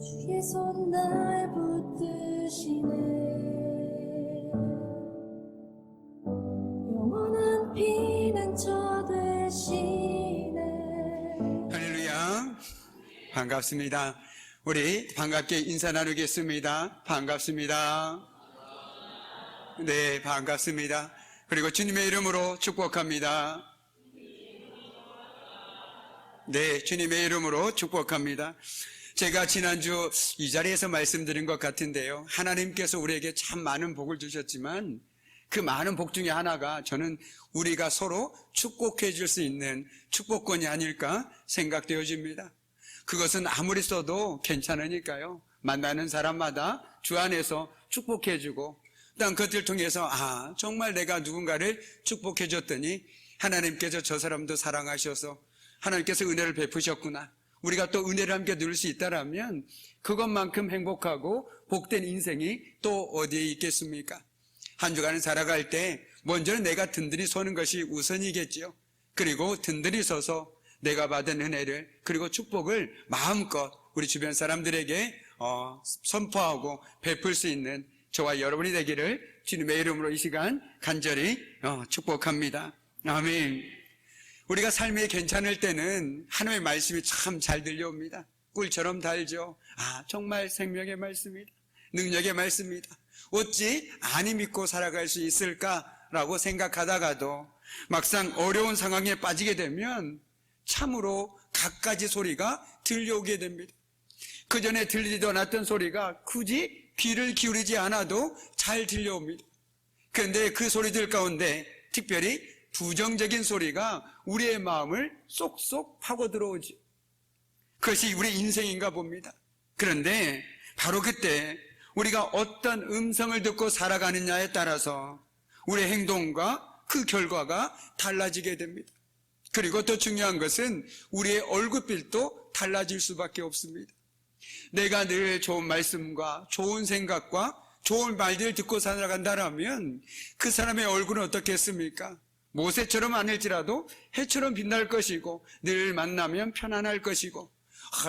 주의 손 날 붙드시네. 영원한 피난처 되시네. 할렐루야. 반갑습니다. 우리 반갑게 인사 나누겠습니다. 반갑습니다. 네, 반갑습니다. 그리고 주님의 이름으로 축복합니다. 네, 주님의 이름으로 축복합니다. 제가 지난주 이 자리에서 말씀드린 것 같은데요, 하나님께서 우리에게 참 많은 복을 주셨지만 그 많은 복 중에 하나가 저는 우리가 서로 축복해 줄 수 있는 축복권이 아닐까 생각되어집니다. 그것은 아무리 써도 괜찮으니까요, 만나는 사람마다 주 안에서 축복해 주고, 그다음 그것을 통해서 정말 내가 누군가를 축복해 줬더니 하나님께서 저 사람도 사랑하셔서 하나님께서 은혜를 베푸셨구나, 우리가 또 은혜를 함께 누릴 수 있다라면 그것만큼 행복하고 복된 인생이 또 어디에 있겠습니까? 한 주간을 살아갈 때 먼저는 내가 든든히 서는 것이 우선이겠지요. 그리고 든든히 서서 내가 받은 은혜를, 그리고 축복을 마음껏 우리 주변 사람들에게 선포하고 베풀 수 있는 저와 여러분이 되기를 주님의 이름으로 이 시간 간절히 축복합니다. 아멘. 우리가 삶이 괜찮을 때는 하나님의 말씀이 참 잘 들려옵니다. 꿀처럼 달죠. 정말 생명의 말씀이다, 능력의 말씀이다, 어찌 안이 믿고 살아갈 수 있을까라고 생각하다가도 막상 어려운 상황에 빠지게 되면 참으로 갖가지 소리가 들려오게 됩니다. 그 전에 들리지도 않았던 소리가 굳이 귀를 기울이지 않아도 잘 들려옵니다. 그런데 그 소리들 가운데 특별히 부정적인 소리가 우리의 마음을 쏙쏙 파고 들어오죠. 그것이 우리 인생인가 봅니다. 그런데 바로 그때 우리가 어떤 음성을 듣고 살아가느냐에 따라서 우리의 행동과 그 결과가 달라지게 됩니다. 그리고 더 중요한 것은 우리의 얼굴빛도 달라질 수밖에 없습니다. 내가 늘 좋은 말씀과 좋은 생각과 좋은 말들을 듣고 살아간다면 그 사람의 얼굴은 어떻겠습니까? 모세처럼 아닐지라도 해처럼 빛날 것이고, 늘 만나면 편안할 것이고,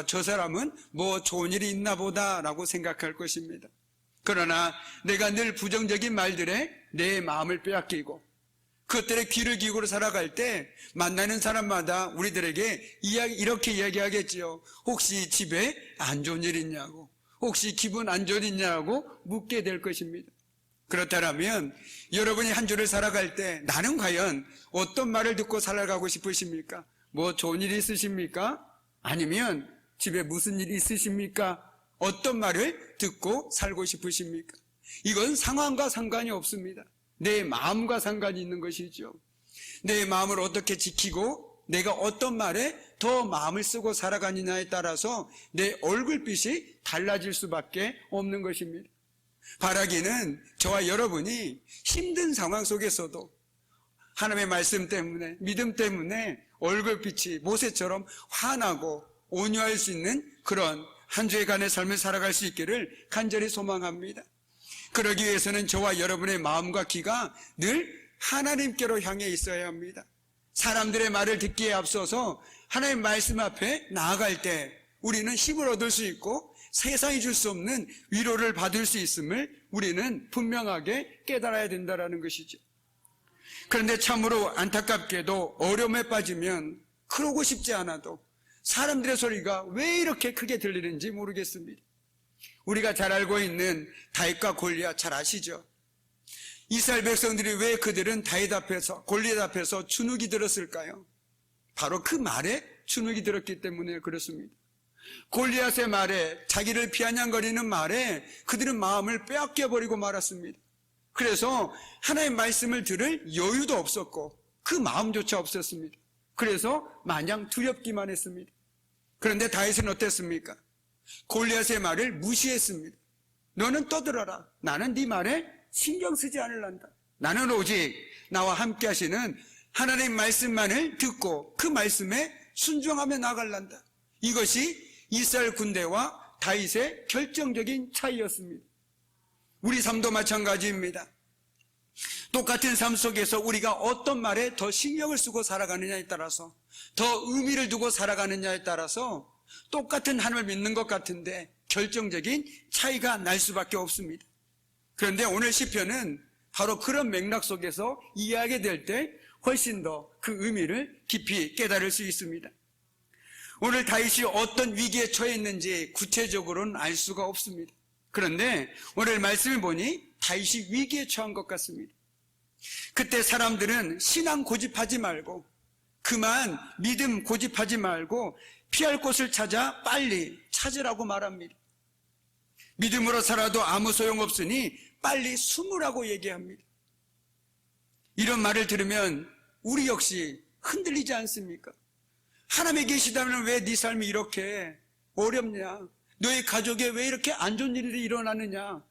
저 사람은 뭐 좋은 일이 있나 보다 라고 생각할 것입니다. 그러나 내가 늘 부정적인 말들에 내 마음을 빼앗기고 그것들에 귀를 기울여 살아갈 때 만나는 사람마다 우리들에게 이렇게 이야기하겠지요. 혹시 집에 안 좋은 일 있냐고, 혹시 기분 안 좋은 일 있냐고 묻게 될 것입니다. 그렇다면 여러분이 한 주를 살아갈 때 나는 과연 어떤 말을 듣고 살아가고 싶으십니까? 뭐 좋은 일이 있으십니까? 아니면 집에 무슨 일이 있으십니까? 어떤 말을 듣고 살고 싶으십니까? 이건 상황과 상관이 없습니다. 내 마음과 상관이 있는 것이죠. 내 마음을 어떻게 지키고 내가 어떤 말에 더 마음을 쓰고 살아가느냐에 따라서 내 얼굴빛이 달라질 수밖에 없는 것입니다. 바라기는 저와 여러분이 힘든 상황 속에서도 하나님의 말씀 때문에, 믿음 때문에 얼굴빛이 모세처럼 환하고 온유할 수 있는 그런 한 주간의 삶을 살아갈 수 있기를 간절히 소망합니다. 그러기 위해서는 저와 여러분의 마음과 귀가 늘 하나님께로 향해 있어야 합니다. 사람들의 말을 듣기에 앞서서 하나님의 말씀 앞에 나아갈 때 우리는 힘을 얻을 수 있고 세상이 줄 수 없는 위로를 받을 수 있음을 우리는 분명하게 깨달아야 된다는 것이죠. 그런데 참으로 안타깝게도 어려움에 빠지면 그러고 싶지 않아도 사람들의 소리가 왜 이렇게 크게 들리는지 모르겠습니다. 우리가 잘 알고 있는 다윗과 골리앗 잘 아시죠? 이스라엘 백성들이 왜 그들은 다윗 앞에서, 골리앗 앞에서 주눅이 들었을까요? 바로 그 말에 주눅이 들었기 때문에 그렇습니다. 골리앗의 말에, 자기를 비아냥거리는 말에 그들은 마음을 빼앗겨버리고 말았습니다. 그래서 하나님의 말씀을 들을 여유도 없었고 그 마음조차 없었습니다. 그래서 마냥 두렵기만 했습니다. 그런데 다윗은 어땠습니까? 골리앗의 말을 무시했습니다. 너는 떠들어라. 나는 네 말에 신경 쓰지 않을란다. 나는 오직 나와 함께 하시는 하나님의 말씀만을 듣고 그 말씀에 순종하며 나아갈란다. 이것이 이스라엘 군대와 다윗의 결정적인 차이였습니다. 우리 삶도 마찬가지입니다. 똑같은 삶 속에서 우리가 어떤 말에 더 신경을 쓰고 살아가느냐에 따라서, 더 의미를 두고 살아가느냐에 따라서 똑같은 하나님을 믿는 것 같은데 결정적인 차이가 날 수밖에 없습니다. 그런데 오늘 시편은 바로 그런 맥락 속에서 이해하게 될 때 훨씬 더 그 의미를 깊이 깨달을 수 있습니다. 오늘 다윗이 어떤 위기에 처했는지 구체적으로는 알 수가 없습니다. 그런데 오늘 말씀을 보니 다윗이 위기에 처한 것 같습니다. 그때 사람들은 신앙 고집하지 말고, 그만 믿음 고집하지 말고 피할 곳을 찾아 빨리 찾으라고 말합니다. 믿음으로 살아도 아무 소용없으니 빨리 숨으라고 얘기합니다. 이런 말을 들으면 우리 역시 흔들리지 않습니까? 하나님이 계시다면 왜 네 삶이 이렇게 어렵냐? 너의 가족에 왜 이렇게 안 좋은 일이 일어나느냐?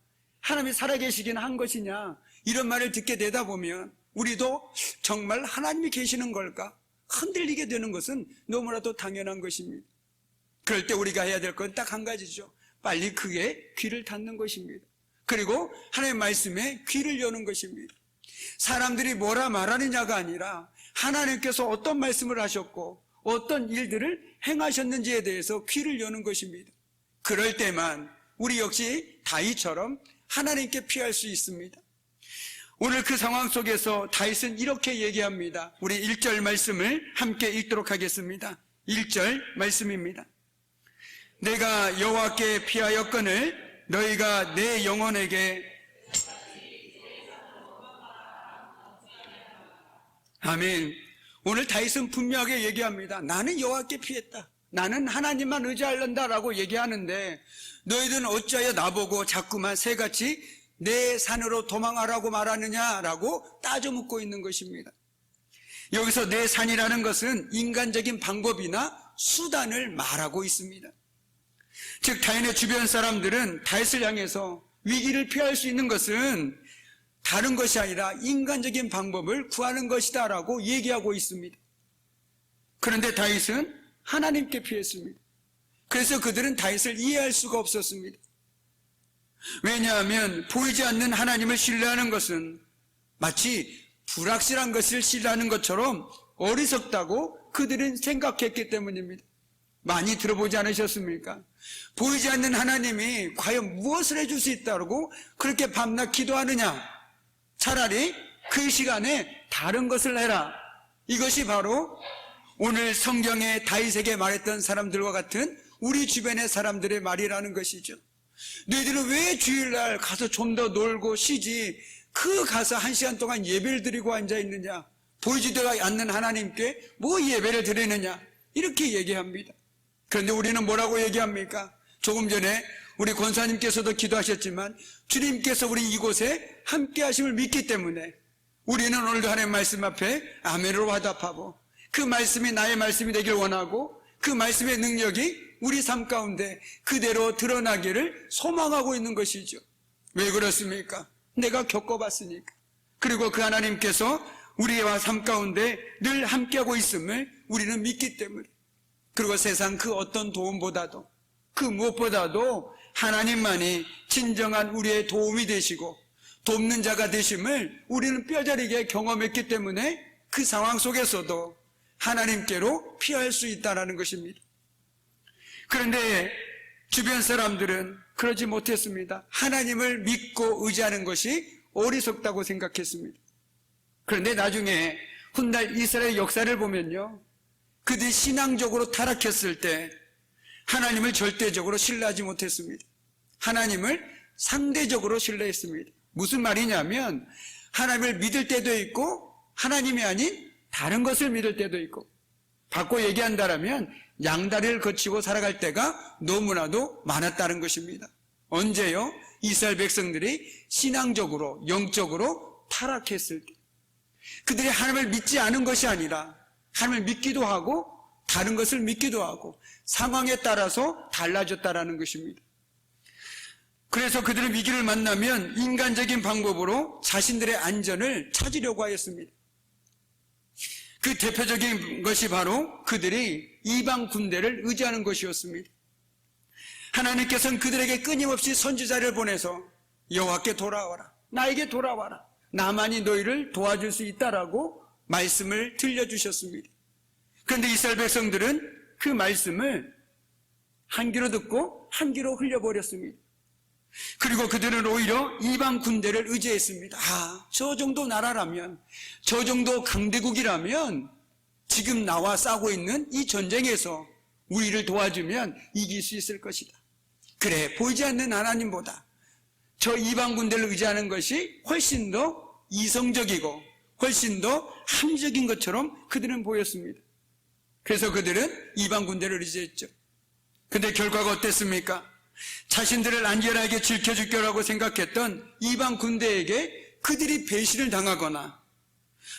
하나님이 살아계시긴 한 것이냐? 이런 말을 듣게 되다 보면 우리도 정말 하나님이 계시는 걸까? 흔들리게 되는 것은 너무나도 당연한 것입니다. 그럴 때 우리가 해야 될 건 딱 한 가지죠. 빨리 그의 귀를 닫는 것입니다. 그리고 하나님의 말씀에 귀를 여는 것입니다. 사람들이 뭐라 말하느냐가 아니라 하나님께서 어떤 말씀을 하셨고 어떤 일들을 행하셨는지에 대해서 귀를 여는 것입니다. 그럴 때만 우리 역시 다윗처럼 하나님께 피할 수 있습니다. 오늘 그 상황 속에서 다윗은 이렇게 얘기합니다. 우리 1절 말씀을 함께 읽도록 하겠습니다. 1절 말씀입니다. 내가 여호와께 피하였거늘 너희가 내 영혼에게 아멘. 오늘 다윗은 분명하게 얘기합니다. 나는 여호와께 피했다. 나는 하나님만 의지하련다라고 얘기하는데 너희들은 어찌하여 나보고 자꾸만 새같이 내 산으로 도망하라고 말하느냐라고 따져 묻고 있는 것입니다. 여기서 내 산이라는 것은 인간적인 방법이나 수단을 말하고 있습니다. 즉 다윗의 주변 사람들은 다윗을 향해서 위기를 피할 수 있는 것은 다른 것이 아니라 인간적인 방법을 구하는 것이다 라고 얘기하고 있습니다. 그런데 다윗은 하나님께 피했습니다. 그래서 그들은 다윗을 이해할 수가 없었습니다. 왜냐하면 보이지 않는 하나님을 신뢰하는 것은 마치 불확실한 것을 신뢰하는 것처럼 어리석다고 그들은 생각했기 때문입니다. 많이 들어보지 않으셨습니까? 보이지 않는 하나님이 과연 무엇을 해줄 수 있다고 그렇게 밤낮 기도하느냐? 차라리 그 시간에 다른 것을 해라. 이것이 바로 오늘 성경에 다윗에게 말했던 사람들과 같은 우리 주변의 사람들의 말이라는 것이죠. 너희들은 왜 주일날 가서 좀 더 놀고 쉬지 그 가서 1시간 동안 예배를 드리고 앉아있느냐? 보이지도 않는 하나님께 뭐 예배를 드리느냐? 이렇게 얘기합니다. 그런데 우리는 뭐라고 얘기합니까? 조금 전에 우리 권사님께서도 기도하셨지만 주님께서 우리 이곳에 함께 하심을 믿기 때문에 우리는 오늘도 하나님의 말씀 앞에 아멘으로 화답하고 그 말씀이 나의 말씀이 되길 원하고 그 말씀의 능력이 우리 삶 가운데 그대로 드러나기를 소망하고 있는 것이죠. 왜 그렇습니까? 내가 겪어봤으니까. 그리고 그 하나님께서 우리와 삶 가운데 늘 함께하고 있음을 우리는 믿기 때문에. 그리고 세상 그 어떤 도움보다도 그 무엇보다도 하나님만이 진정한 우리의 도움이 되시고 돕는 자가 되심을 우리는 뼈저리게 경험했기 때문에 그 상황 속에서도 하나님께로 피할 수 있다는 것입니다. 그런데 주변 사람들은 그러지 못했습니다. 하나님을 믿고 의지하는 것이 어리석다고 생각했습니다. 그런데 나중에 훗날 이스라엘 역사를 보면요, 그들이 신앙적으로 타락했을 때 하나님을 절대적으로 신뢰하지 못했습니다. 하나님을 상대적으로 신뢰했습니다. 무슨 말이냐면 하나님을 믿을 때도 있고 하나님이 아닌 다른 것을 믿을 때도 있고, 바꿔 얘기한다면 양다리를 거치고 살아갈 때가 너무나도 많았다는 것입니다. 언제요? 이스라엘 백성들이 신앙적으로 영적으로 타락했을 때. 그들이 하나님을 믿지 않은 것이 아니라 하나님을 믿기도 하고 다른 것을 믿기도 하고 상황에 따라서 달라졌다라는 것입니다. 그래서 그들은 위기를 만나면 인간적인 방법으로 자신들의 안전을 찾으려고 하였습니다. 그 대표적인 것이 바로 그들이 이방 군대를 의지하는 것이었습니다. 하나님께서는 그들에게 끊임없이 선지자를 보내서 여호와께 돌아와라, 나에게 돌아와라, 나만이 너희를 도와줄 수 있다라고 말씀을 들려주셨습니다. 그런데 이스라엘 백성들은 그 말씀을 한 귀로 듣고 한 귀로 흘려버렸습니다. 그리고 그들은 오히려 이방 군대를 의지했습니다. 저 정도 나라라면, 저 정도 강대국이라면 지금 나와 싸우고 있는 이 전쟁에서 우리를 도와주면 이길 수 있을 것이다. 그래, 보이지 않는 하나님보다 저 이방 군대를 의지하는 것이 훨씬 더 이성적이고 훨씬 더 합리적인 것처럼 그들은 보였습니다. 그래서 그들은 이방 군대를 의지했죠. 근데 결과가 어땠습니까? 자신들을 안전하게 지켜줄 거라고 생각했던 이방 군대에게 그들이 배신을 당하거나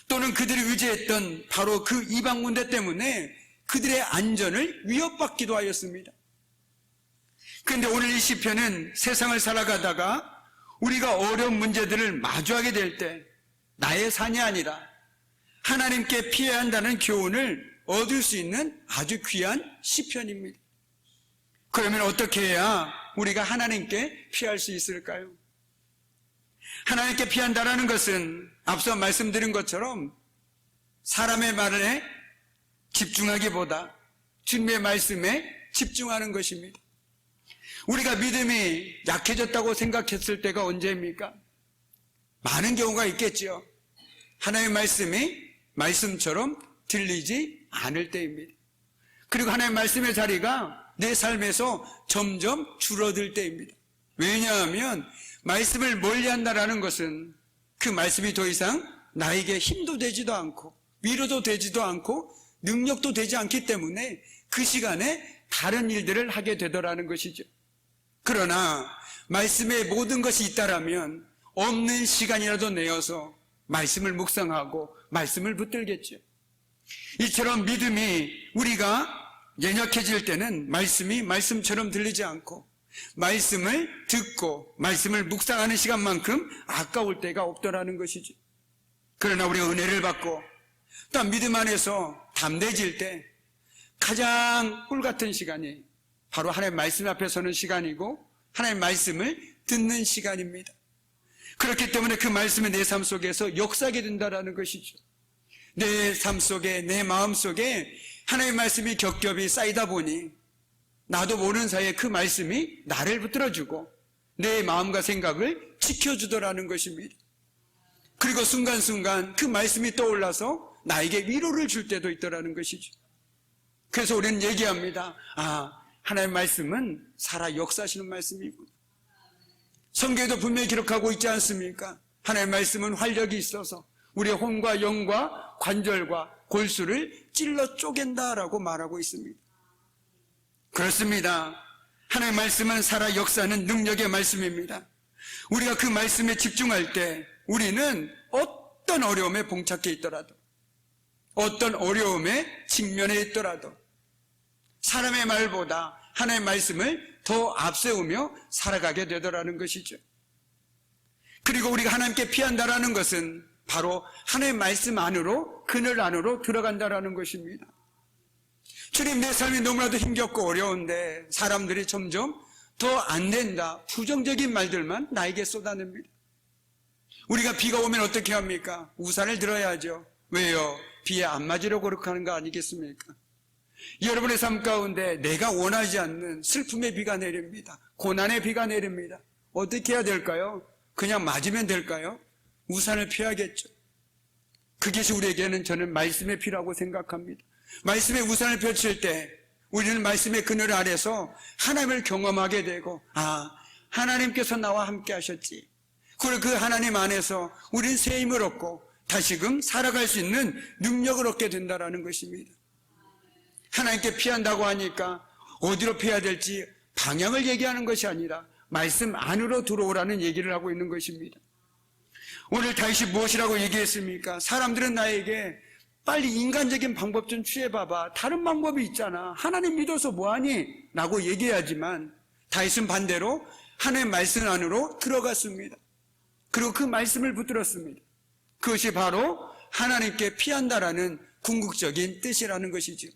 또는 그들이 의지했던 바로 그 이방 군대 때문에 그들의 안전을 위협받기도 하였습니다. 그런데 오늘 이 시편은 세상을 살아가다가 우리가 어려운 문제들을 마주하게 될 때 나의 산이 아니라 하나님께 피해야 한다는 교훈을 얻을 수 있는 아주 귀한 시편입니다. 그러면 어떻게 해야 우리가 하나님께 피할 수 있을까요? 하나님께 피한다는 것은 앞서 말씀드린 것처럼 사람의 말에 집중하기보다 주님의 말씀에 집중하는 것입니다. 우리가 믿음이 약해졌다고 생각했을 때가 언제입니까? 많은 경우가 있겠죠. 하나님의 말씀이 말씀처럼 들리지 않을 때입니다. 그리고 하나님의 말씀의 자리가 내 삶에서 점점 줄어들 때입니다. 왜냐하면 말씀을 멀리한다는 것은 그 말씀이 더 이상 나에게 힘도 되지도 않고 위로도 되지도 않고 능력도 되지 않기 때문에 그 시간에 다른 일들을 하게 되더라는 것이죠. 그러나 말씀에 모든 것이 있다라면 없는 시간이라도 내어서 말씀을 묵상하고 말씀을 붙들겠죠. 이처럼 믿음이 우리가 연약해질 때는 말씀이 말씀처럼 들리지 않고 말씀을 듣고 말씀을 묵상하는 시간만큼 아까울 때가 없더라는 것이죠. 그러나 우리가 은혜를 받고 또 믿음 안에서 담대해질 때 가장 꿀같은 시간이 바로 하나님의 말씀 앞에 서는 시간이고 하나님의 말씀을 듣는 시간입니다. 그렇기 때문에 그 말씀이 내 삶 속에서 역사하게 된다는 것이죠. 내 삶 속에 내 마음 속에 하나님의 말씀이 겹겹이 쌓이다 보니 나도 모르는 사이에 그 말씀이 나를 붙들어주고 내 마음과 생각을 지켜주더라는 것입니다. 그리고 순간순간 그 말씀이 떠올라서 나에게 위로를 줄 때도 있더라는 것이죠. 그래서 우리는 얘기합니다. 하나님의 말씀은 살아 역사하시는 말씀이구나. 성경에도 분명히 기록하고 있지 않습니까? 하나님의 말씀은 활력이 있어서 우리의 혼과 영과 관절과 골수를 찔러 쪼갠다라고 말하고 있습니다. 그렇습니다. 하나님의 말씀은 살아 역사하는 능력의 말씀입니다. 우리가 그 말씀에 집중할 때 우리는 어떤 어려움에 봉착해 있더라도 어떤 어려움에 직면해 있더라도 사람의 말보다 하나님의 말씀을 더 앞세우며 살아가게 되더라는 것이죠. 그리고 우리가 하나님께 피한다라는 것은 바로 하나님의 말씀 안으로 그늘 안으로 들어간다라는 것입니다. 주님, 내 삶이 너무나도 힘겹고 어려운데 사람들이 점점 더 안 된다 부정적인 말들만 나에게 쏟아냅니다. 우리가 비가 오면 어떻게 합니까? 우산을 들어야죠. 왜요? 비에 안 맞으려고 그렇게 하는 거 아니겠습니까? 여러분의 삶 가운데 내가 원하지 않는 슬픔의 비가 내립니다. 고난의 비가 내립니다. 어떻게 해야 될까요? 그냥 맞으면 될까요? 우산을 펴야겠죠. 그것이 우리에게는 저는 말씀의 비라고 생각합니다. 말씀의 우산을 펼칠 때 우리는 말씀의 그늘 아래서 하나님을 경험하게 되고 하나님께서 나와 함께 하셨지. 그리고 그 하나님 안에서 우리는 새 힘을 얻고 다시금 살아갈 수 있는 능력을 얻게 된다는 것입니다. 하나님께 피한다고 하니까 어디로 피해야 될지 방향을 얘기하는 것이 아니라 말씀 안으로 들어오라는 얘기를 하고 있는 것입니다. 오늘 다윗이 무엇이라고 얘기했습니까? 사람들은 나에게 빨리 인간적인 방법 좀 취해봐봐. 다른 방법이 있잖아. 하나님 믿어서 뭐하니? 라고 얘기하지만 다윗은 반대로 하나님의 말씀 안으로 들어갔습니다. 그리고 그 말씀을 붙들었습니다. 그것이 바로 하나님께 피한다라는 궁극적인 뜻이라는 것이죠.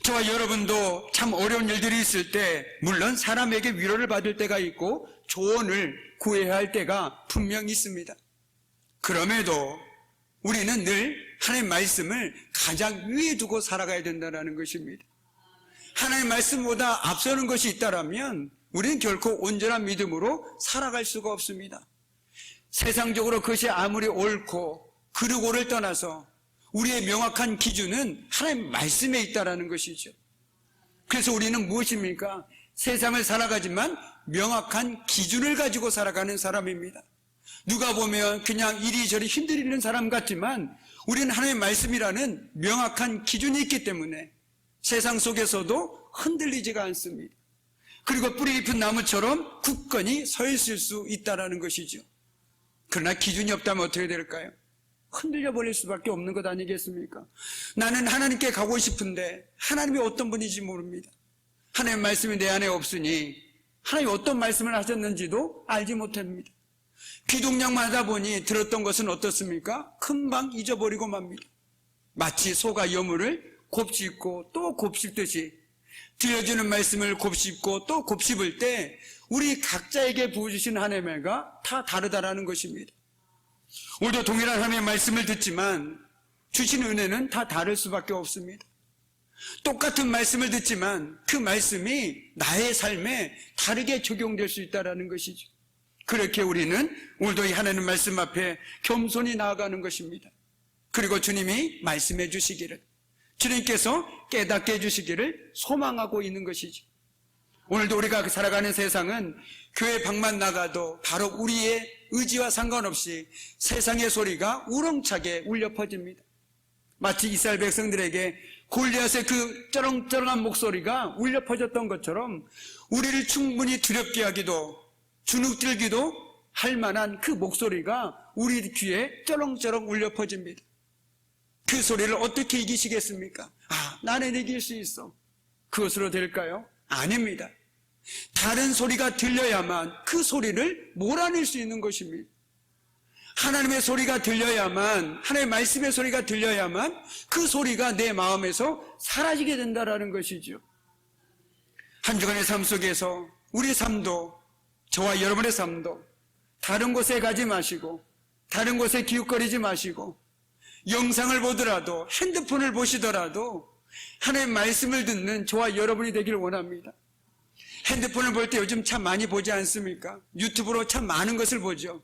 저와 여러분도 참 어려운 일들이 있을 때 물론 사람에게 위로를 받을 때가 있고 조언을 구해야 할 때가 분명히 있습니다. 그럼에도 우리는 늘 하나님의 말씀을 가장 위에 두고 살아가야 된다는 것입니다. 하나님의 말씀보다 앞서는 것이 있다라면 우리는 결코 온전한 믿음으로 살아갈 수가 없습니다. 세상적으로 그것이 아무리 옳고 그르고를 떠나서 우리의 명확한 기준은 하나님의 말씀에 있다라는 것이죠. 그래서 우리는 무엇입니까? 세상을 살아가지만 명확한 기준을 가지고 살아가는 사람입니다. 누가 보면 그냥 이리저리 힘들이는 사람 같지만 우리는 하나님의 말씀이라는 명확한 기준이 있기 때문에 세상 속에서도 흔들리지가 않습니다. 그리고 뿌리 깊은 나무처럼 굳건히 서 있을 수 있다는 것이죠. 그러나 기준이 없다면 어떻게 될까요? 흔들려 버릴 수밖에 없는 것 아니겠습니까? 나는 하나님께 가고 싶은데 하나님이 어떤 분인지 모릅니다. 하나님의 말씀이 내 안에 없으니 하나님이 어떤 말씀을 하셨는지도 알지 못합니다. 귀동냥만 하다 보니 들었던 것은 어떻습니까? 금방 잊어버리고 맙니다. 마치 소가 여물을 곱씹고 또 곱씹듯이 들려주는 말씀을 곱씹고 또 곱씹을 때 우리 각자에게 부어주신 하나님의 은혜가 다 다르다라는 것입니다. 오늘도 동일한 하나님의 말씀을 듣지만 주신 은혜는 다 다를 수밖에 없습니다. 똑같은 말씀을 듣지만 그 말씀이 나의 삶에 다르게 적용될 수 있다는 것이죠. 그렇게 우리는 오늘도 이 하나님 말씀 앞에 겸손히 나아가는 것입니다. 그리고 주님이 말씀해 주시기를, 주님께서 깨닫게 해주시기를 소망하고 있는 것이죠. 오늘도 우리가 살아가는 세상은 교회 밖만 나가도 바로 우리의 의지와 상관없이 세상의 소리가 우렁차게 울려 퍼집니다. 마치 이스라엘 백성들에게 골리앗의 그 쩌렁쩌렁한 목소리가 울려 퍼졌던 것처럼 우리를 충분히 두렵게 하기도 주눅들기도 할 만한 그 목소리가 우리 귀에 쩌렁쩌렁 울려 퍼집니다. 그 소리를 어떻게 이기시겠습니까? 나는 이길 수 있어. 그것으로 될까요? 아닙니다. 다른 소리가 들려야만 그 소리를 몰아낼 수 있는 것입니다. 하나님의 소리가 들려야만, 하나님의 말씀의 소리가 들려야만 그 소리가 내 마음에서 사라지게 된다는 것이죠. 한 주간의 삶 속에서 우리 삶도, 저와 여러분의 삶도 다른 곳에 가지 마시고 다른 곳에 기웃거리지 마시고 영상을 보더라도 핸드폰을 보시더라도 하나님의 말씀을 듣는 저와 여러분이 되기를 원합니다. 핸드폰을 볼 때 요즘 참 많이 보지 않습니까? 유튜브로 참 많은 것을 보죠.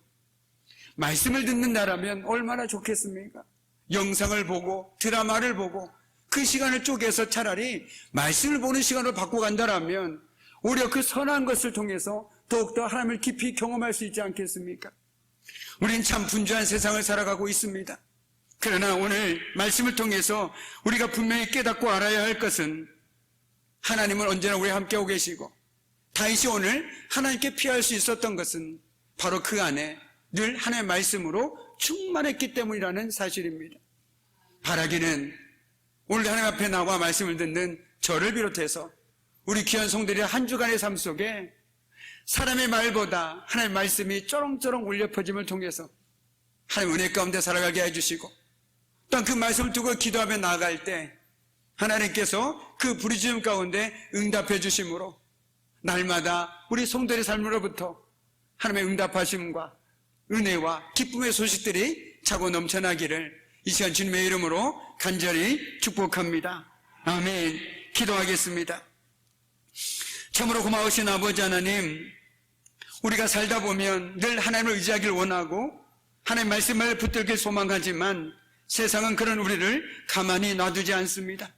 말씀을 듣는다라면 얼마나 좋겠습니까? 영상을 보고 드라마를 보고 그 시간을 쪼개서 차라리 말씀을 보는 시간으로 바꿔간다라면 오히려 그 선한 것을 통해서 더욱더 하나님을 깊이 경험할 수 있지 않겠습니까? 우리는 참 분주한 세상을 살아가고 있습니다. 그러나 오늘 말씀을 통해서 우리가 분명히 깨닫고 알아야 할 것은 하나님은 언제나 우리와 함께하고 계시고 다윗이 오늘 하나님께 피할 수 있었던 것은 바로 그 안에 늘 하나님의 말씀으로 충만했기 때문이라는 사실입니다. 바라기는 오늘 하나님 앞에 나와 말씀을 듣는 저를 비롯해서 우리 귀한 성들의 한 주간의 삶 속에 사람의 말보다 하나님의 말씀이 쩌렁쩌렁 울려 퍼짐을 통해서 하나님 은혜 가운데 살아가게 해주시고 또한 그 말씀을 두고 기도하며 나아갈 때 하나님께서 그 부르짖음 가운데 응답해 주심으로 날마다 우리 성도의 삶으로부터 하나님의 응답하심과 은혜와 기쁨의 소식들이 차고 넘쳐나기를 이 시간 주님의 이름으로 간절히 축복합니다. 아멘. 기도하겠습니다. 참으로 고마우신 아버지 하나님, 우리가 살다 보면 늘 하나님을 의지하길 원하고 하나님 말씀을 붙들길 소망하지만 세상은 그런 우리를 가만히 놔두지 않습니다.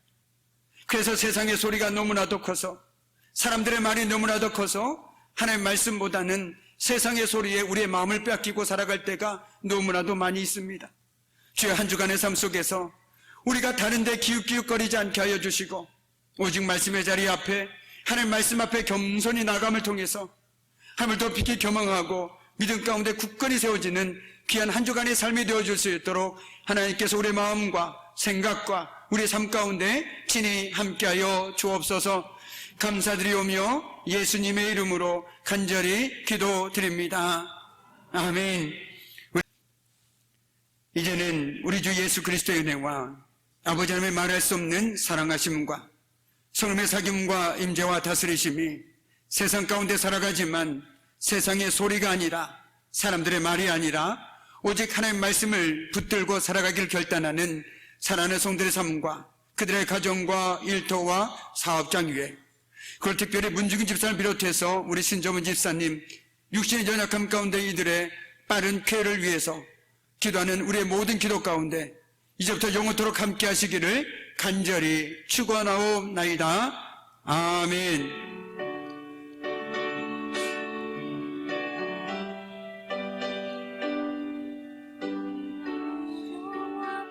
그래서 세상의 소리가 너무나도 커서 사람들의 말이 너무나도 커서 하나님 말씀보다는 세상의 소리에 우리의 마음을 뺏기고 살아갈 때가 너무나도 많이 있습니다. 주여 한 주간의 삶 속에서 우리가 다른 데 기웃기웃거리지 않게 하여 주시고 오직 말씀의 자리 앞에 하나님 말씀 앞에 겸손히 나감을 통해서 하나님을 더 깊이 경험하고 믿음 가운데 굳건히 세워지는 귀한 한 주간의 삶이 되어줄 수 있도록 하나님께서 우리의 마음과 생각과 우리의 삶 가운데 친히 함께하여 주옵소서. 감사드리오며 예수님의 이름으로 간절히 기도드립니다. 아멘. 이제는 우리 주 예수 그리스도의 은혜와 아버지 하나님의 말할 수 없는 사랑하심과 성령의 사귐과 임재와 다스리심이 세상 가운데 살아가지만 세상의 소리가 아니라 사람들의 말이 아니라 오직 하나님의 말씀을 붙들고 살아가길 결단하는 사랑하는 성들의 삶과 그들의 가정과 일터와 사업장 위에, 그걸 특별히 문중인 집사를 비롯해서 우리 신조문 집사님, 육신의 연약함 가운데 이들의 빠른 쾌를 위해서 기도하는 우리의 모든 기도 가운데 이제부터 영원토록 함께 하시기를 간절히 축원하옵나이다. 아멘.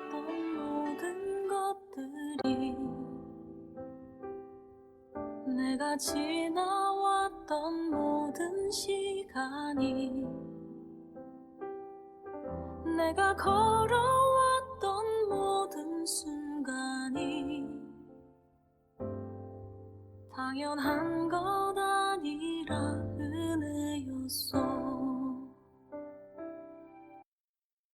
지켜왔던 모든 것들이 내가 지나왔던 모든 시간이 내가 걸어왔던 모든 순간이 당연한 것 아니라 은혜였소.